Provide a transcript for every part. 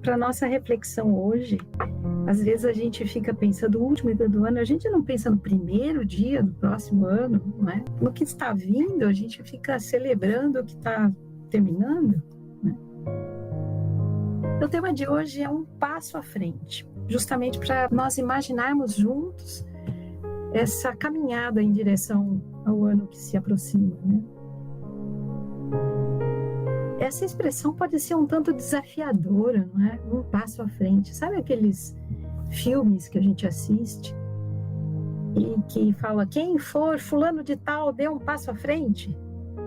para nossa reflexão hoje, às vezes a gente fica pensando no último dia do ano, a gente não pensa no primeiro dia do próximo ano, não é? No que está vindo, a gente fica celebrando o que está terminando, né? O tema de hoje é um passo à frente, justamente para nós imaginarmos juntos essa caminhada em direção ao ano que se aproxima, né? Essa expressão pode ser um tanto desafiadora, não é? Um passo à frente. Sabe aqueles filmes que a gente assiste e que fala, quem for fulano de tal, dê um passo à frente?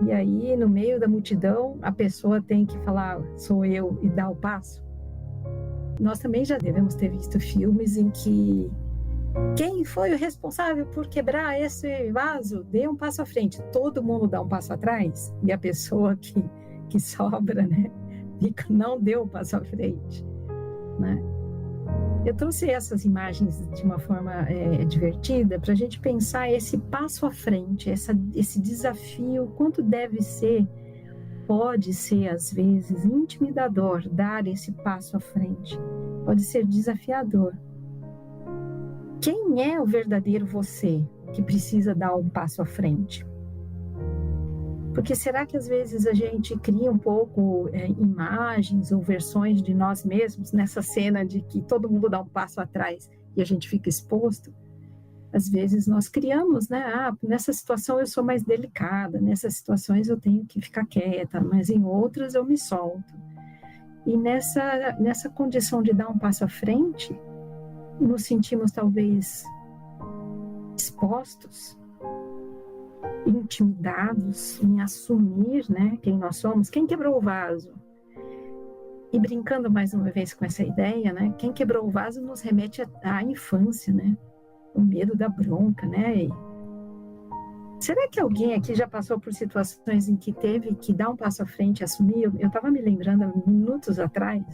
E aí, no meio da multidão, a pessoa tem que falar, sou eu, e dar o passo. Nós também já devemos ter visto filmes em que quem foi o responsável por quebrar esse vaso, dê um passo à frente. Todo mundo dá um passo atrás e a pessoa que sobra, né, não deu um passo à frente, né? Eu trouxe essas imagens de uma forma divertida para a gente pensar esse passo à frente, esse desafio, quanto pode ser às vezes intimidador dar esse passo à frente, pode ser desafiador. Quem é o verdadeiro você que precisa dar um passo à frente? Porque será que às vezes a gente cria um pouco imagens ou versões de nós mesmos nessa cena de que todo mundo dá um passo atrás e a gente fica exposto? Às vezes nós criamos, né? Nessa situação eu sou mais delicada, nessas situações eu tenho que ficar quieta, mas em outras eu me solto. E nessa condição de dar um passo à frente, nos sentimos talvez expostos, intimidados em assumir, né, quem nós somos. Quem quebrou o vaso? E brincando mais uma vez com essa ideia, né, quem quebrou o vaso nos remete à infância, né, o medo da bronca, né? Será que alguém aqui já passou por situações em que teve que dar um passo à frente e assumir? Eu estava me lembrando há minutos atrás,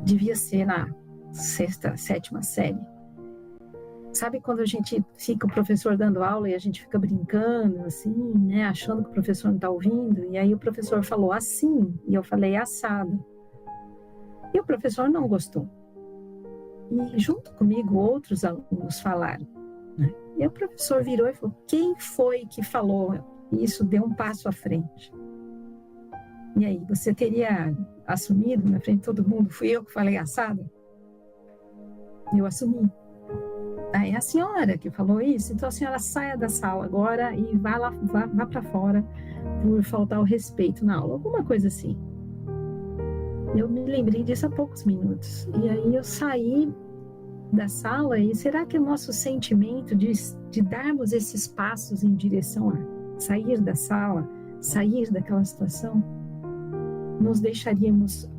devia ser na 6ª, 7ª série. Sabe quando a gente fica, o professor dando aula e a gente fica brincando, assim, né, achando que o professor não está ouvindo, e aí o professor falou assim, e eu falei assado. E o professor não gostou. E junto comigo outros alunos falaram, né? E o professor virou e falou, quem foi que falou isso, deu um passo à frente? E aí, você teria assumido na frente de todo mundo, fui eu que falei assado? Eu assumi. É a senhora que falou isso, então a senhora saia da sala agora e vá para fora por faltar o respeito na aula, alguma coisa assim. Eu me lembrei disso há poucos minutos, e aí eu saí da sala, e será que o nosso sentimento de darmos esses passos em direção a sair da sala, sair daquela situação, nos deixaríamos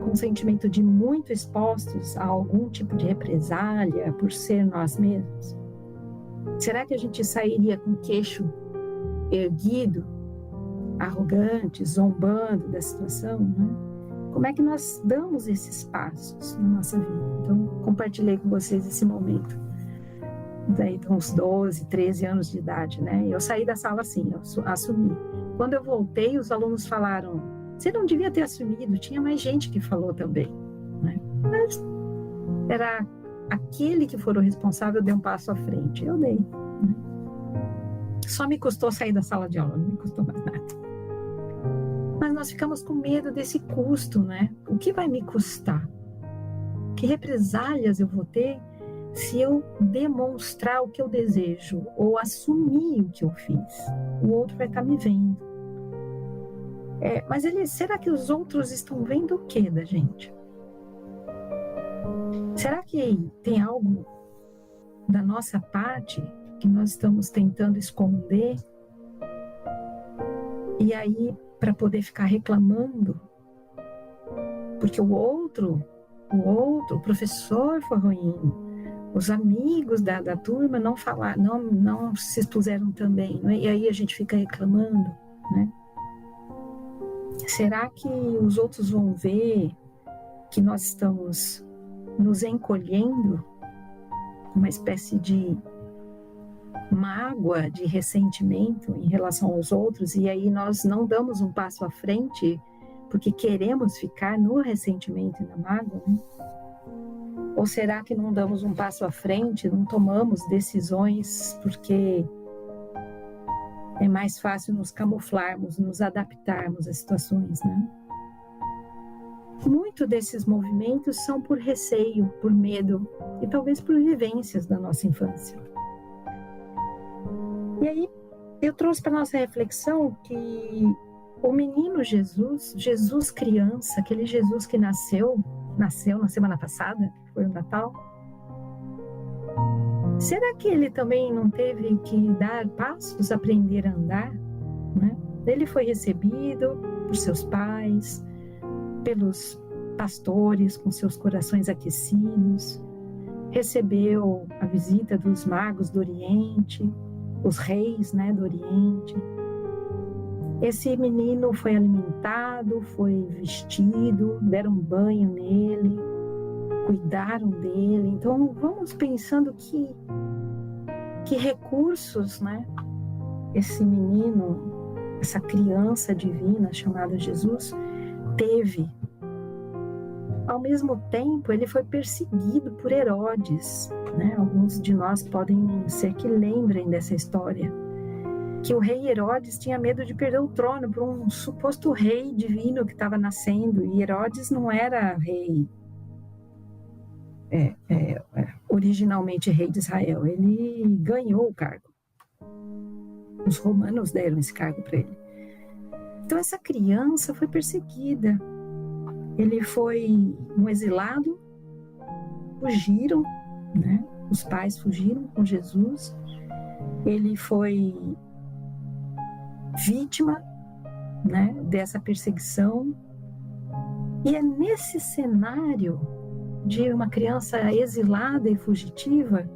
com um sentimento de muito expostos a algum tipo de represália por ser nós mesmos? Será que a gente sairia com o queixo erguido, arrogante, zombando da situação, né? Como é que nós damos esses passos na nossa vida? Então, compartilhei com vocês esse momento, daí de uns 12, 13 anos de idade, né? Eu saí da sala assim, eu assumi. Quando eu voltei, os alunos falaram, você não devia ter assumido, tinha mais gente que falou também, né? Mas era aquele que for o responsável, deu um passo à frente, eu dei, né? Só me custou sair da sala de aula, não me custou mais nada. Mas nós ficamos com medo desse custo, né? O que vai me custar? Que represálias eu vou ter se eu demonstrar o que eu desejo ou assumir o que eu fiz? O outro vai estar me vendo. Mas será que os outros estão vendo o que da gente? Será que tem algo da nossa parte que nós estamos tentando esconder? E aí, para poder ficar reclamando, porque o professor foi ruim, os amigos da turma não falaram, não se expuseram também, né? E aí a gente fica reclamando, né? Será que os outros vão ver que nós estamos nos encolhendo com uma espécie de mágoa, de ressentimento em relação aos outros, e aí nós não damos um passo à frente porque queremos ficar no ressentimento e na mágoa, né? Ou será que não damos um passo à frente, não tomamos decisões porque é mais fácil nos camuflarmos, nos adaptarmos às situações, né? Muito desses movimentos são por receio, por medo e talvez por vivências da nossa infância. E aí eu trouxe para nossa reflexão que o menino Jesus criança, aquele Jesus que nasceu na semana passada, foi o Natal, será que ele também não teve que dar passos, aprender a andar, né? Ele foi recebido por seus pais, pelos pastores com seus corações aquecidos, recebeu a visita dos magos do Oriente, os reis, né, do Oriente. Esse menino foi alimentado, foi vestido, deram banho nele, cuidaram dele. Então vamos pensando que recursos, né, esse menino, essa criança divina chamada Jesus teve. Ao mesmo tempo, ele foi perseguido por Herodes, né? Alguns de nós podem ser que lembrem dessa história, que o rei Herodes tinha medo de perder o trono por um suposto rei divino que estava nascendo, e Herodes não era rei, originalmente rei de Israel, ele ganhou o cargo. Os romanos deram esse cargo para ele. Então essa criança foi perseguida. Ele foi um exilado, fugiram, né? Os pais fugiram com Jesus. Ele foi vítima, né, dessa perseguição. E é nesse cenário de uma criança exilada e fugitiva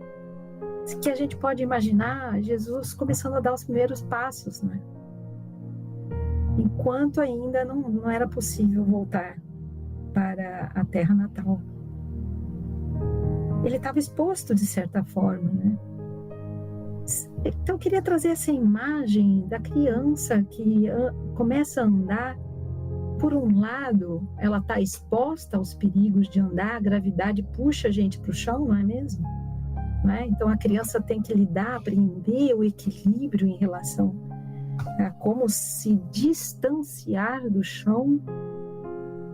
que a gente pode imaginar Jesus começando a dar os primeiros passos, né? Enquanto ainda não era possível voltar para a terra natal. Ele estava exposto de certa forma, né? Então eu queria trazer essa imagem da criança que começa a andar. Por um lado, ela está exposta aos perigos de andar, a gravidade puxa a gente para o chão, não é mesmo? Não é? Então a criança tem que lidar, aprender o equilíbrio em relação a como se distanciar do chão,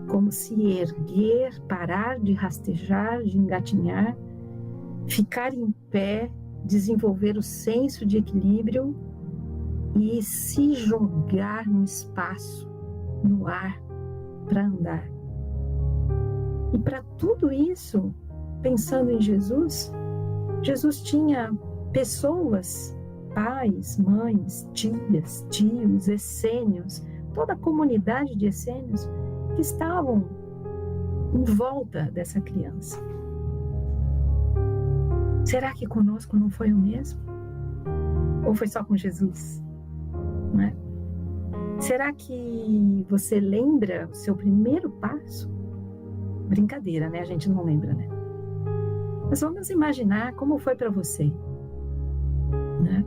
como se erguer, parar de rastejar, de engatinhar, ficar em pé, desenvolver o senso de equilíbrio e se jogar no espaço, no ar, para andar. E para tudo isso, pensando em Jesus, Jesus tinha pessoas, pais, mães, tias, tios, essênios, toda a comunidade de essênios que estavam em volta dessa criança. Será que conosco não foi o mesmo? Ou foi só com Jesus? Né? Será que você lembra o seu primeiro passo? Brincadeira, né? A gente não lembra, né? Mas vamos imaginar como foi para você, né?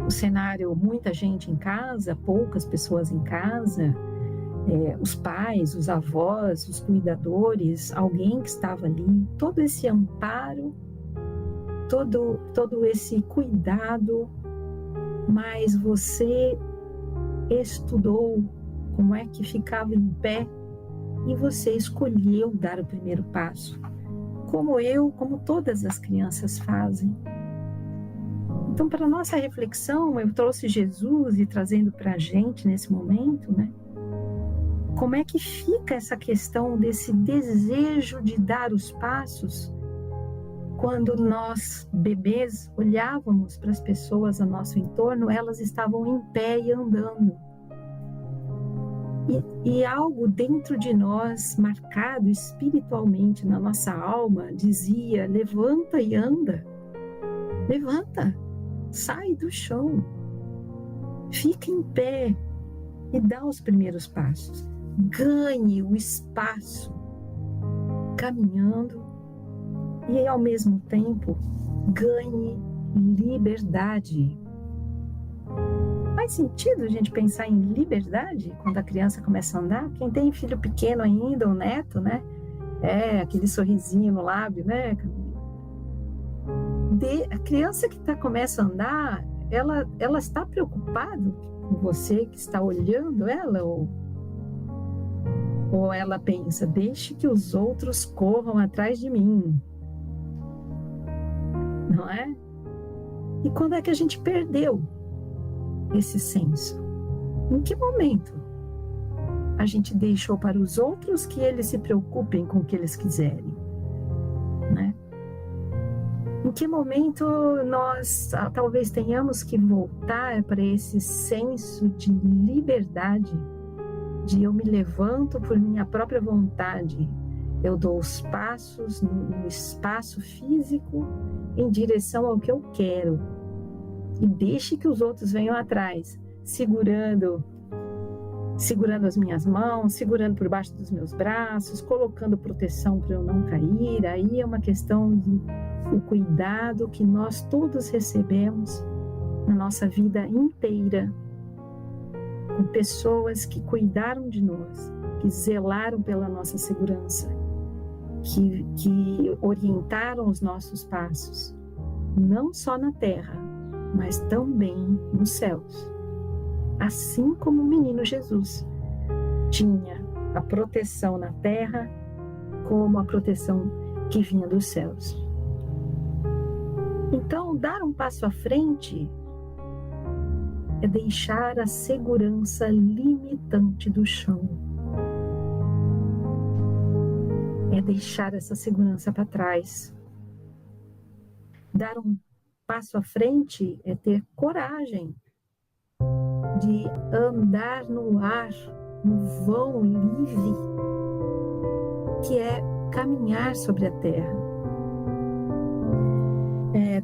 O cenário, muita gente em casa, poucas pessoas em casa, os pais, os avós, os cuidadores, alguém que estava ali, todo esse amparo, todo esse cuidado, mas você estudou como é que ficava em pé e você escolheu dar o primeiro passo, como todas as crianças fazem. Então, para nossa reflexão, eu trouxe Jesus e trazendo para a gente nesse momento, né? Como é que fica essa questão desse desejo de dar os passos quando nós, bebês, olhávamos para as pessoas ao nosso entorno, elas estavam em pé e andando. E algo dentro de nós, marcado espiritualmente na nossa alma, dizia: levanta e anda. Levanta, sai do chão, fica em pé e dá os primeiros passos. Ganhe o espaço caminhando e, ao mesmo tempo, ganhe liberdade. faz sentido a gente pensar em liberdade quando a criança começa a andar? Quem tem filho pequeno ainda, ou neto, né? Aquele sorrisinho no lábio, né? A criança que começa a andar, ela está preocupada com você que está olhando ela? Ou ela pensa, deixe que os outros corram atrás de mim? Não é? E quando é que a gente perdeu esse senso? Em que momento a gente deixou para os outros que eles se preocupem com o que eles quiserem, né? Em que momento nós talvez tenhamos que voltar para esse senso de liberdade, de eu me levanto por minha própria vontade, eu dou os passos no espaço físico em direção ao que eu quero, e deixe que os outros venham atrás, segurando as minhas mãos, segurando por baixo dos meus braços, colocando proteção para eu não cair. Aí é uma questão do cuidado que nós todos recebemos na nossa vida inteira, com pessoas que cuidaram de nós, que zelaram pela nossa segurança, que orientaram os nossos passos, não só na terra, mas também nos céus. Assim como o menino Jesus tinha a proteção na terra, como a proteção que vinha dos céus. Então, dar um passo à frente é deixar a segurança limitante do chão. É deixar essa segurança para trás. Dar um passo à frente é ter coragem de andar no ar, no vão livre, que é caminhar sobre a terra.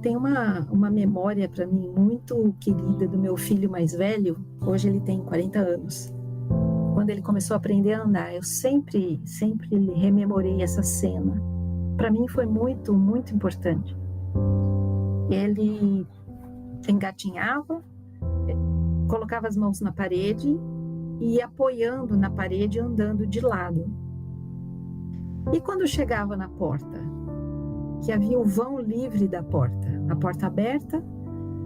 Tem uma memória para mim muito querida do meu filho mais velho. Hoje ele tem 40 anos. Quando ele começou a aprender a andar, eu sempre rememorei essa cena. Para mim foi muito, muito importante. Ele engatinhava, colocava as mãos na parede e ia apoiando na parede, andando de lado. E quando chegava na porta, que havia o vão livre da porta, a porta aberta,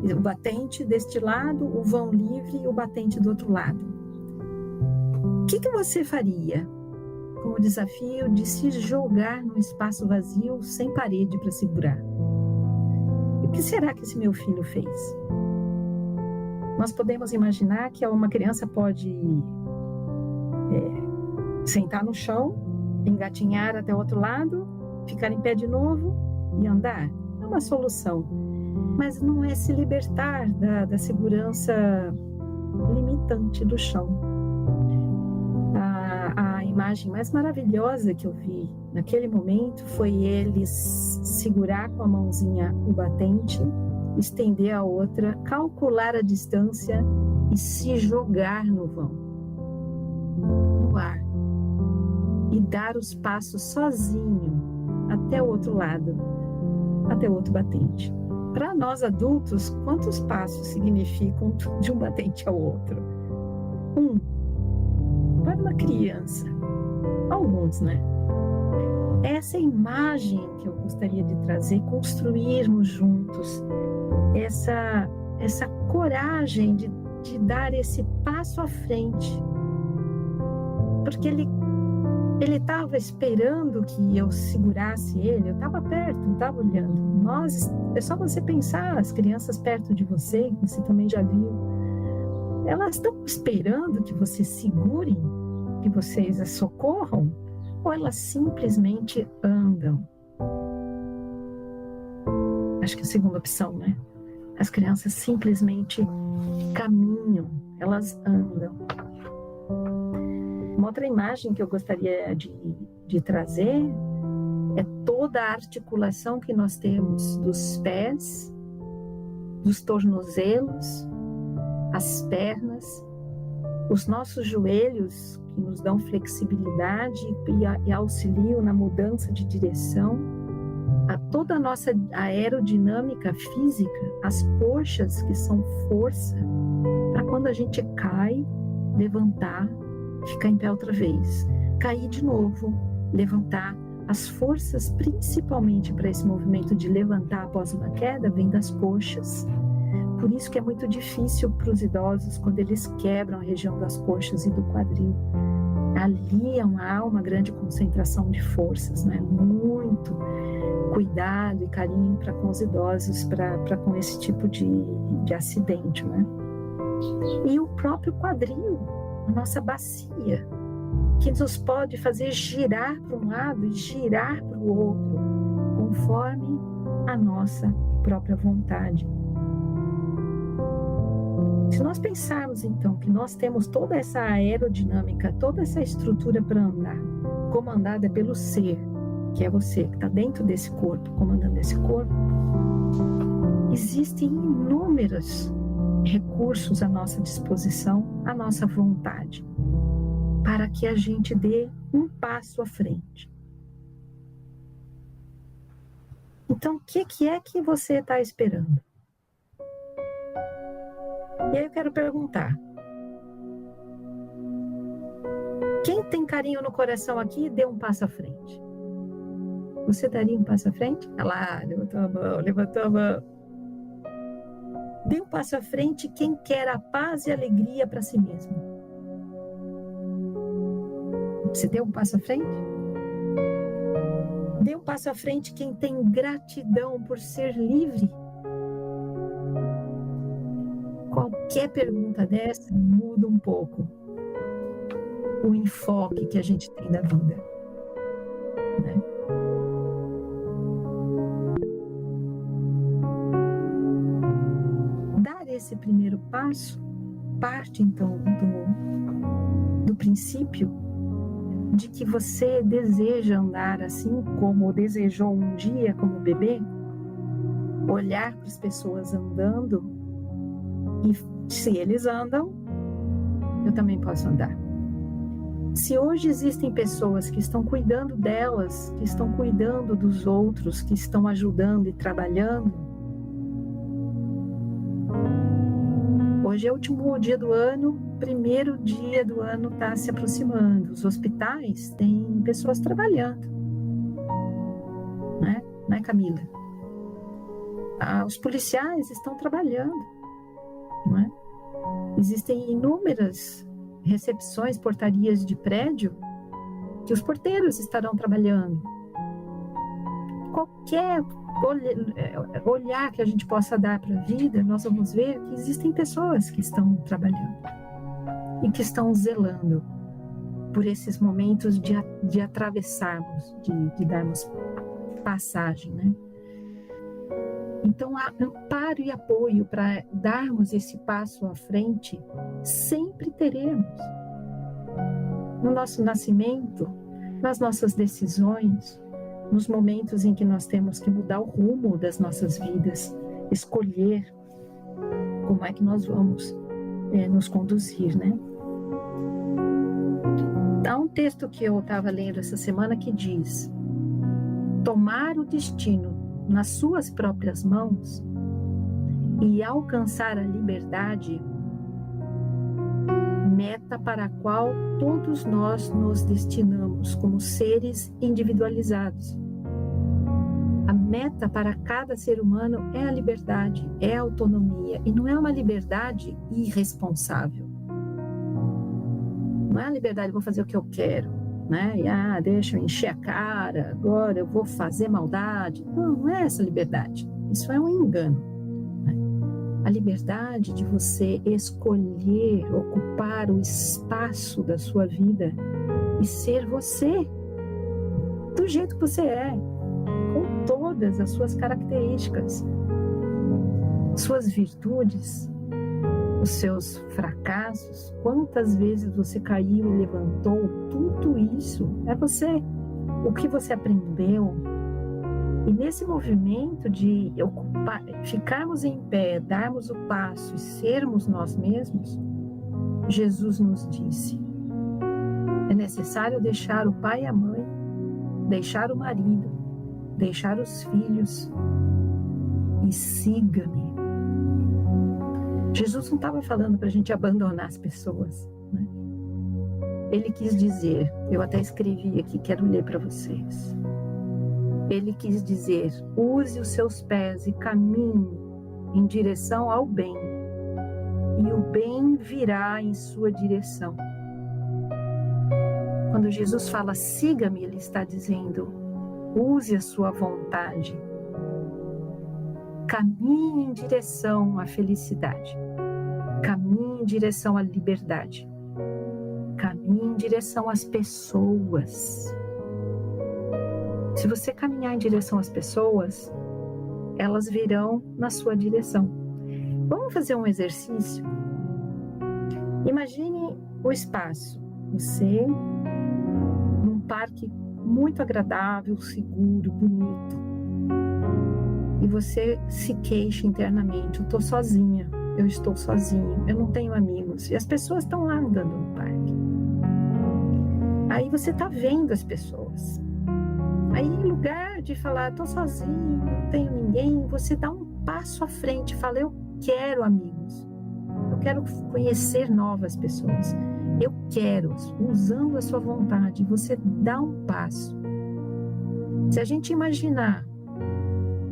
o batente deste lado, o vão livre e o batente do outro lado. O que você faria com o desafio de se jogar num espaço vazio sem parede para segurar? E o que será que esse meu filho fez? Nós podemos imaginar que uma criança pode sentar no chão, engatinhar até o outro lado, ficar em pé de novo e andar. É uma solução, mas não é se libertar da segurança limitante do chão. A imagem mais maravilhosa que eu vi naquele momento foi ele segurar com a mãozinha o batente, estender a outra, calcular a distância e se jogar no vão, no ar, e dar os passos sozinho até o outro lado, até o outro batente. Para nós adultos, quantos passos significam de um batente ao outro? Para uma criança, alguns, né? Essa imagem que eu gostaria de trazer, construirmos juntos essa coragem de dar esse passo à frente, porque ele estava esperando que eu segurasse ele, eu estava perto, eu estava olhando. É só você pensar, as crianças perto de você, que você também já viu, elas estão esperando que você segure, que vocês as socorram, ou elas simplesmente andam? Acho que é a segunda opção, né? As crianças simplesmente caminham, elas andam. Uma outra imagem que eu gostaria de trazer é toda a articulação que nós temos dos pés, dos tornozelos, as pernas, os nossos joelhos, que nos dão flexibilidade e auxiliam na mudança de direção, a toda a nossa aerodinâmica física, as coxas, que são força para quando a gente cai, levantar, ficar em pé outra vez, cair de novo, levantar. As forças, principalmente para esse movimento de levantar após uma queda, vêm das coxas. Por isso que é muito difícil para os idosos quando eles quebram a região das coxas e do quadril. Ali há uma grande concentração de forças, né? Muito cuidado e carinho para com os idosos, para com esse tipo de acidente, né? E o próprio quadril, a nossa bacia, que nos pode fazer girar para um lado e girar para o outro, conforme a nossa própria vontade. Se nós pensarmos, então, que nós temos toda essa aerodinâmica, toda essa estrutura para andar, comandada pelo ser, que é você, que está dentro desse corpo, comandando esse corpo, existem inúmeros recursos à nossa disposição, à nossa vontade, para que a gente dê um passo à frente. Então, o que é que você está esperando? E aí eu quero perguntar, quem tem carinho no coração aqui, dê um passo à frente. Você daria um passo à frente? Olha lá, levantou a mão. Dê um passo à frente quem quer a paz e a alegria para si mesmo. Você deu um passo à frente? Dê um passo à frente quem tem gratidão por ser livre. Qualquer pergunta dessa muda um pouco o enfoque que a gente tem da vida, né? Dar esse primeiro passo parte, então, do princípio de que você deseja andar assim como desejou um dia como bebê, olhar para as pessoas andando. E se eles andam, eu também posso andar. Se hoje existem pessoas que estão cuidando delas, que estão cuidando dos outros, que estão ajudando e trabalhando, hoje é o último dia do ano, primeiro dia do ano está se aproximando. Os hospitais têm pessoas trabalhando, né, Camila? Os policiais estão trabalhando. Não é? Existem inúmeras recepções, portarias de prédio que os porteiros estarão trabalhando. Qualquer olhar que a gente possa dar para a vida, nós vamos ver que existem pessoas que estão trabalhando e que estão zelando por esses momentos de atravessarmos, de darmos passagem, né? Então, há amparo e apoio para darmos esse passo à frente, sempre teremos. No nosso nascimento, nas nossas decisões, nos momentos em que nós temos que mudar o rumo das nossas vidas, escolher como é que nós vamos nos conduzir, né? Há um texto que eu estava lendo essa semana que diz: tomar o destino nas suas próprias mãos e alcançar a liberdade, meta para a qual todos nós nos destinamos como seres individualizados. A meta para cada ser humano é a liberdade, é a autonomia, e não é uma liberdade irresponsável. Não é a liberdade, vou fazer o que eu quero, né? E, deixa eu encher a cara, agora eu vou fazer maldade. Não é essa liberdade. Isso é um engano, né? A liberdade de você escolher ocupar o espaço da sua vida e ser você, do jeito que você é, com todas as suas características, suas virtudes, os seus fracassos, quantas vezes você caiu e levantou, tudo isso é você, o que você aprendeu. E nesse movimento de ficarmos em pé, darmos o passo e sermos nós mesmos, Jesus nos disse: é necessário deixar o pai e a mãe, deixar o marido, deixar os filhos e siga-me. Jesus não estava falando para a gente abandonar as pessoas, né? Ele quis dizer, eu até escrevi aqui, quero ler para vocês. Ele quis dizer, use os seus pés e caminhe em direção ao bem, e o bem virá em sua direção. Quando Jesus fala, siga-me, ele está dizendo, use a sua vontade. Caminhe em direção à felicidade. Caminhe em direção à liberdade. Caminhe em direção às pessoas. Se você caminhar em direção às pessoas, elas virão na sua direção. Vamos fazer um exercício? Imagine o espaço. Você num parque muito agradável, seguro, bonito. E você se queixa internamente, eu estou sozinha, eu estou sozinho, eu não tenho amigos. E as pessoas estão lá andando no parque. Aí você está vendo as pessoas. Aí em lugar de falar, estou sozinho, não tenho ninguém, você dá um passo à frente e fala, eu quero amigos. Eu quero conhecer novas pessoas. Eu quero, usando a sua vontade, você dá um passo. Se a gente imaginar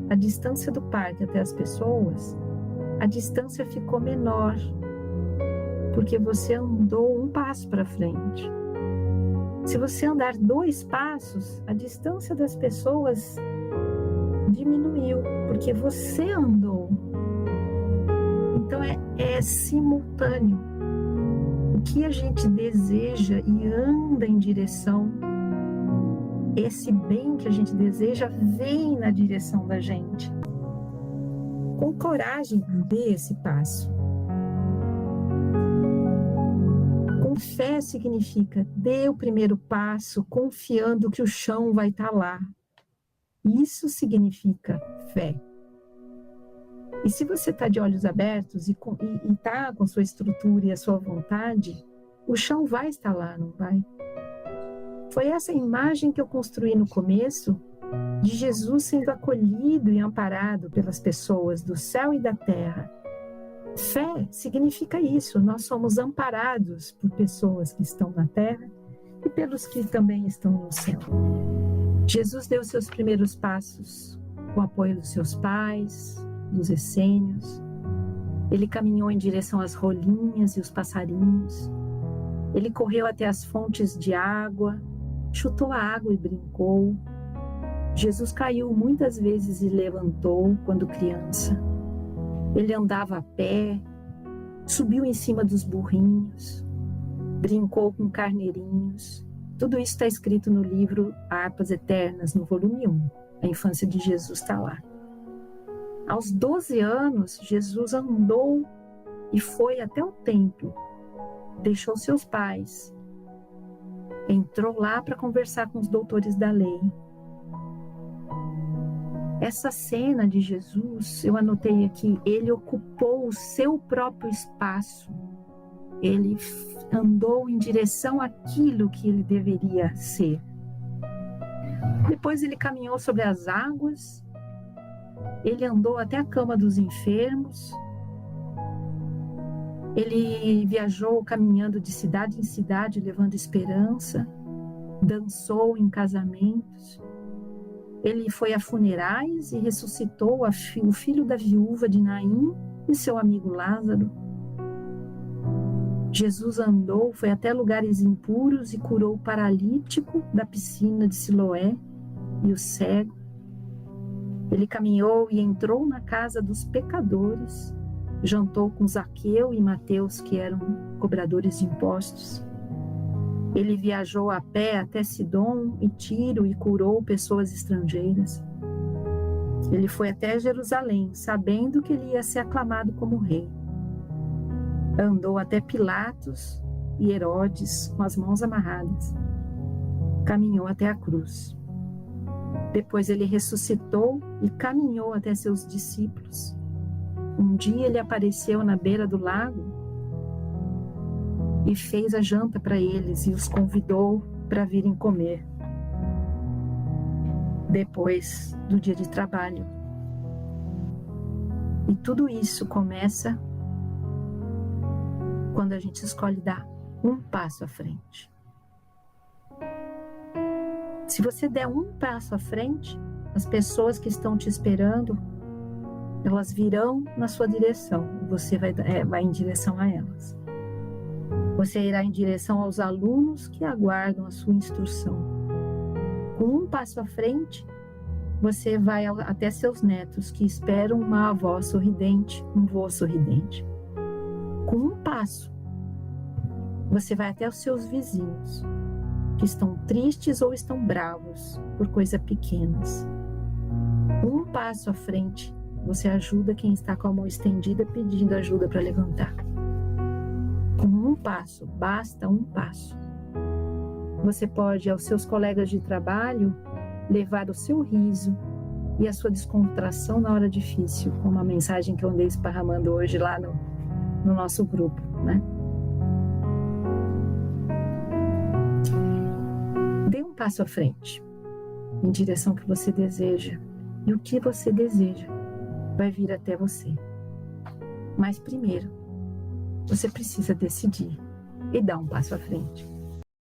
a distância do parque até as pessoas, a distância ficou menor, porque você andou um passo para frente. Se você andar 2 passos, a distância das pessoas diminuiu, porque você andou. Então é simultâneo. O que a gente deseja e anda em direção, esse bem que a gente deseja vem na direção da gente. Com coragem, dê esse passo. Com fé significa dê o primeiro passo confiando que o chão vai estar lá. Isso significa fé. E se você está de olhos abertos e está com sua estrutura e a sua vontade, o chão vai estar lá, não vai? Foi essa imagem que eu construí no começo de Jesus sendo acolhido e amparado pelas pessoas do céu e da terra. Fé significa isso, nós somos amparados por pessoas que estão na terra e pelos que também estão no céu. Jesus deu seus primeiros passos com o apoio dos seus pais, dos essênios. Ele caminhou em direção às rolinhas e os passarinhos. Ele correu até as fontes de água, chutou a água e brincou. Jesus caiu muitas vezes e levantou quando criança. Ele andava a pé, subiu em cima dos burrinhos, brincou com carneirinhos. Tudo isso está escrito no livro Harpas Eternas, no volume 1. A infância de Jesus está lá. Aos 12 anos, Jesus andou e foi até o templo. Deixou seus pais. Entrou lá para conversar com os doutores da lei. Essa cena de Jesus, eu anotei aqui, ele ocupou o seu próprio espaço. Ele andou em direção àquilo que ele deveria ser. Depois ele caminhou sobre as águas. Ele andou até a cama dos enfermos. Ele viajou caminhando de cidade em cidade, levando esperança. Dançou em casamentos. Ele foi a funerais e ressuscitou o filho da viúva de Naim e seu amigo Lázaro. Jesus andou, foi até lugares impuros e curou o paralítico da piscina de Siloé e o cego. Ele caminhou e entrou na casa dos pecadores, jantou com Zaqueu e Mateus, que eram cobradores de impostos. Ele viajou a pé até Sidom e Tiro e curou pessoas estrangeiras. Ele foi até Jerusalém, sabendo que ele ia ser aclamado como rei. Andou até Pilatos e Herodes com as mãos amarradas. Caminhou até a cruz. Depois ele ressuscitou e caminhou até seus discípulos. Um dia ele apareceu na beira do lago e fez a janta para eles e os convidou para virem comer. Depois do dia de trabalho. E tudo isso começa quando a gente escolhe dar um passo à frente. Se você der um passo à frente, as pessoas que estão te esperando, elas virão na sua direção. Você vai em direção a elas. Você irá em direção aos alunos que aguardam a sua instrução. Com um passo à frente, você vai até seus netos que esperam uma avó sorridente, um vô sorridente. Com um passo, você vai até os seus vizinhos, que estão tristes ou estão bravos por coisas pequenas. Um passo à frente, você ajuda quem está com a mão estendida pedindo ajuda para levantar. Com um passo, basta um passo. Você pode, aos seus colegas de trabalho, levar o seu riso e a sua descontração na hora difícil, como a mensagem que eu andei esparramando hoje lá no nosso grupo, né? Dê um passo à frente, em direção que você deseja, e o que você deseja vai vir até você. Mas primeiro, você precisa decidir e dar um passo à frente.